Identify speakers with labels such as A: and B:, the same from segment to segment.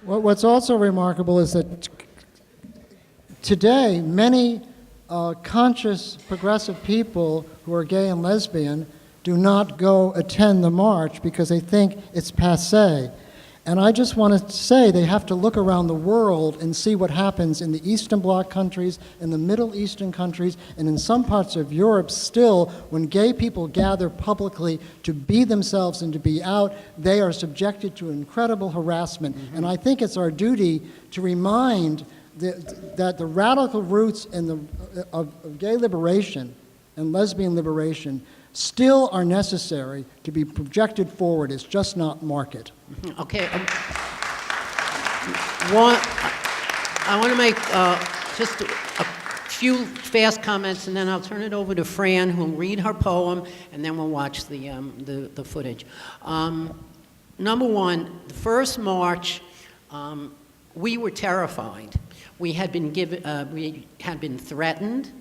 A: What's also remarkable is that today, many conscious, progressive people who are gay and lesbian do not go attend the march because they think it's passé. And I just want to say they have to look around the world and see what happens in the Eastern Bloc countries, in the Middle Eastern countries, and in some parts of Europe still, when gay people gather publicly to be themselves and to be out, they are subjected to incredible harassment. Mm-hmm. And I think it's our duty to remind that the radical roots of gay liberation and lesbian liberation still are necessary to be projected forward. It's just not market.
B: Okay. I want to make just a few fast comments, and then I'll turn it over to Fran, who'll read her poem, and then we'll watch the footage. Number one, the first march, we were terrified. We had been threatened.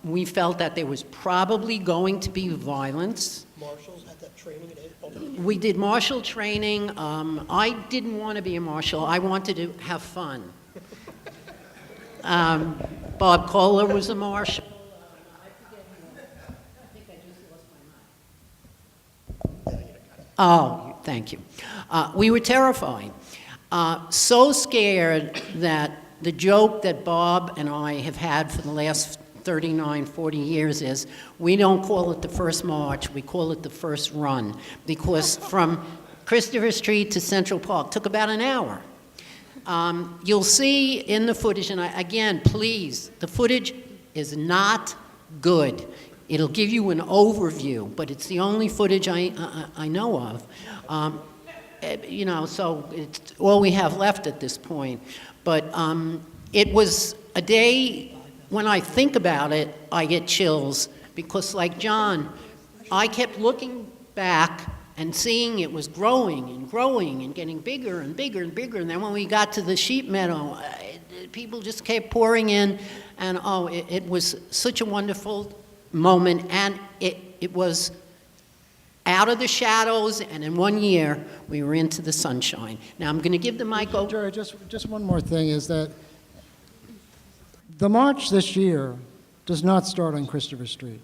B: We felt that there was probably going to be violence.
C: Marshals had that training at
B: We did marshal training. I didn't want to be a marshal. I wanted to have fun. Bob Kohler was a marshal. I think I just lost my mind. Oh, thank you. We were terrified. So scared that the joke that Bob and I have had for the last 39, 40 years is we don't call it the first march, we call it the first run, because from Christopher Street to Central Park took about an hour. You'll see in the footage, and again, please, the footage is not good. It'll give you an overview, but it's the only footage I know of. So it's all we have left at this point. But it was a day, when I think about it, I get chills, because like John, I kept looking back and seeing it was growing and growing and getting bigger and bigger and bigger. And then when we got to the sheep meadow, people just kept pouring in, and it was such a wonderful moment, and it was out of the shadows, and in 1 year, we were into the sunshine. Now, I'm going to give the mic over.
A: Jerry, just one more thing is that the march this year does not start on Christopher Street.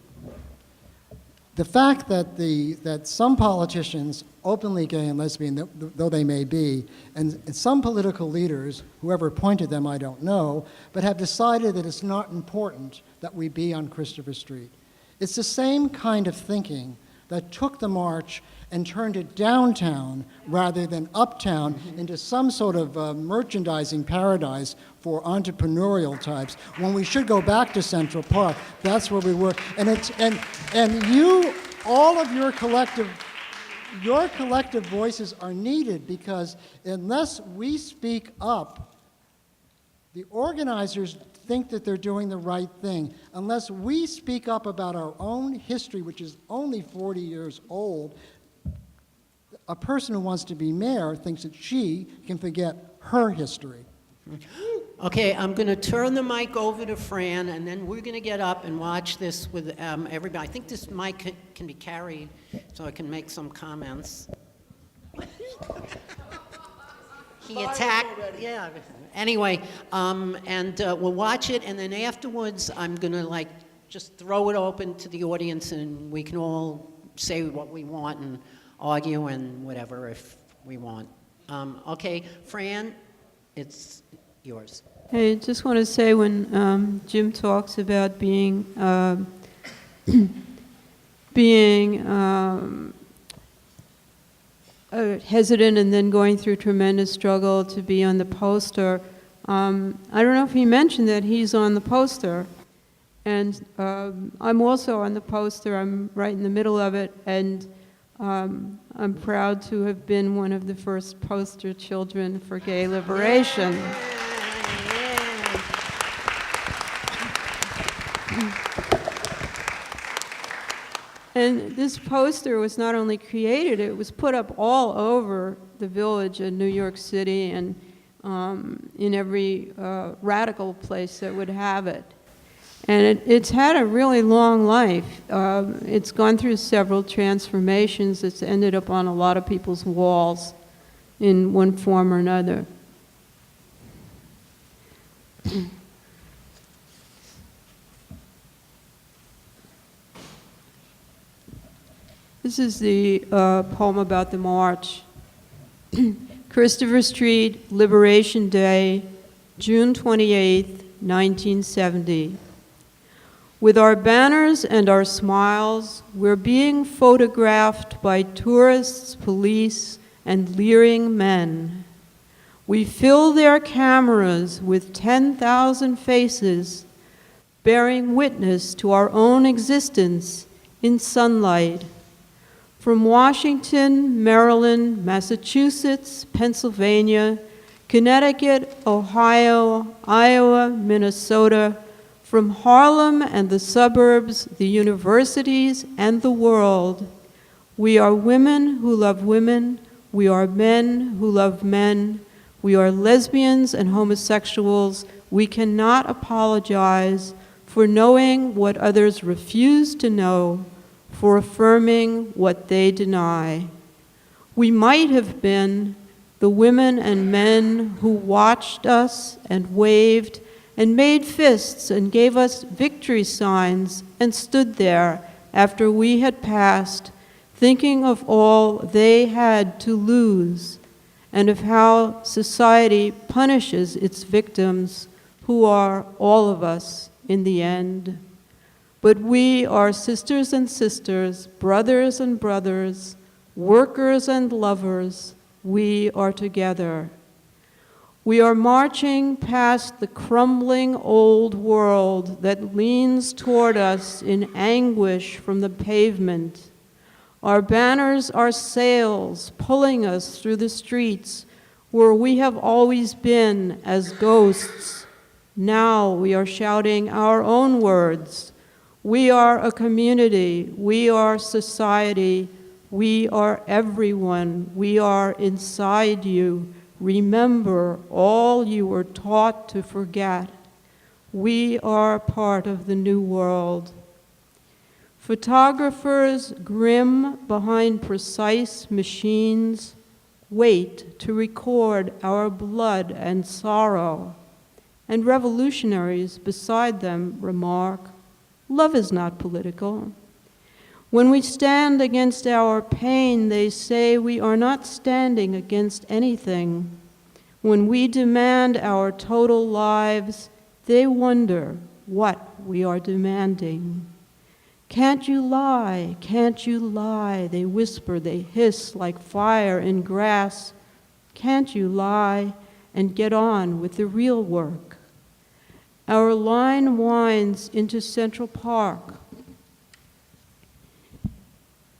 A: The fact that some politicians, openly gay and lesbian, though they may be, and some political leaders, whoever appointed them, I don't know, but have decided that it's not important that we be on Christopher Street. It's the same kind of thinking that took the march and turned it downtown rather than uptown into some sort of merchandising paradise for entrepreneurial types, when we should go back to Central Park. That's where we were. And you, all of your collective voices are needed, because unless we speak up, the organizers think that they're doing the right thing. Unless we speak up about our own history, which is only 40 years old, a person who wants to be mayor thinks that she can forget her history.
B: Okay, I'm going to turn the mic over to Fran, and then we're going to get up and watch this with everybody. I think this mic can be carried, so I can make some comments. He attacked, yeah. Anyway, and we'll watch it, and then afterwards, I'm going to just throw it open to the audience, and we can all say what we want and argue and whatever if we want. Okay, Fran, it's yours.
D: Hey, I just want to say, when Jim talks about being hesitant and then going through tremendous struggle to be on the poster, I don't know if he mentioned that he's on the poster, and I'm also on the poster. I'm right in the middle of it, and I'm proud to have been one of the first poster children for gay liberation. And this poster was not only created, it was put up all over the village in New York City and in every radical place that would have it. And it's had a really long life. It's gone through several transformations. It's ended up on a lot of people's walls. in one form or another. This is the poem about the march. Christopher Street, Liberation Day, June 28, 1970. With our banners and our smiles, we're being photographed by tourists, police, and leering men. We fill their cameras with 10,000 faces, bearing witness to our own existence in sunlight. From Washington, Maryland, Massachusetts, Pennsylvania, Connecticut, Ohio, Iowa, Minnesota, from Harlem and the suburbs, the universities, and the world, we are women who love women, we are men who love men, we are lesbians and homosexuals. We cannot apologize for knowing what others refuse to know, for affirming what they deny. We might have been the women and men who watched us and waved and made fists and gave us victory signs and stood there after we had passed, thinking of all they had to lose and of how society punishes its victims, who are all of us in the end. But we are sisters and sisters, brothers and brothers, workers and lovers. We are together. We are marching past the crumbling old world that leans toward us in anguish from the pavement. Our banners are sails pulling us through the streets where we have always been as ghosts. Now we are shouting our own words. We are a community. We are society. We are everyone. We are inside you. Remember all you were taught to forget. We are part of the new world. Photographers grim behind precise machines wait to record our blood and sorrow. And revolutionaries beside them remark, love is not political. When we stand against our pain, they say we are not standing against anything. When we demand our total lives, they wonder what we are demanding. Can't you lie? Can't you lie? They whisper, they hiss like fire in grass. Can't you lie and get on with the real work? Our line winds into Central Park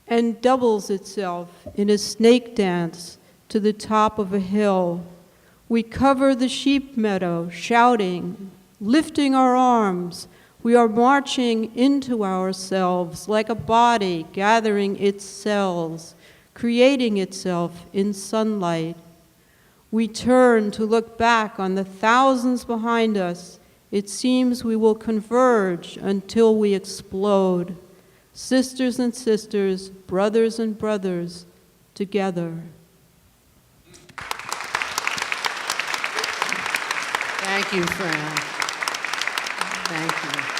D: and doubles itself in a snake dance to the top of a hill. We cover the sheep meadow, shouting, lifting our arms. We are marching into ourselves like a body gathering its cells, creating itself in sunlight. We turn to look back on the thousands behind us. It seems we will converge until we explode. Sisters and sisters, brothers and brothers, together.
B: Thank you, Fran. Thank you.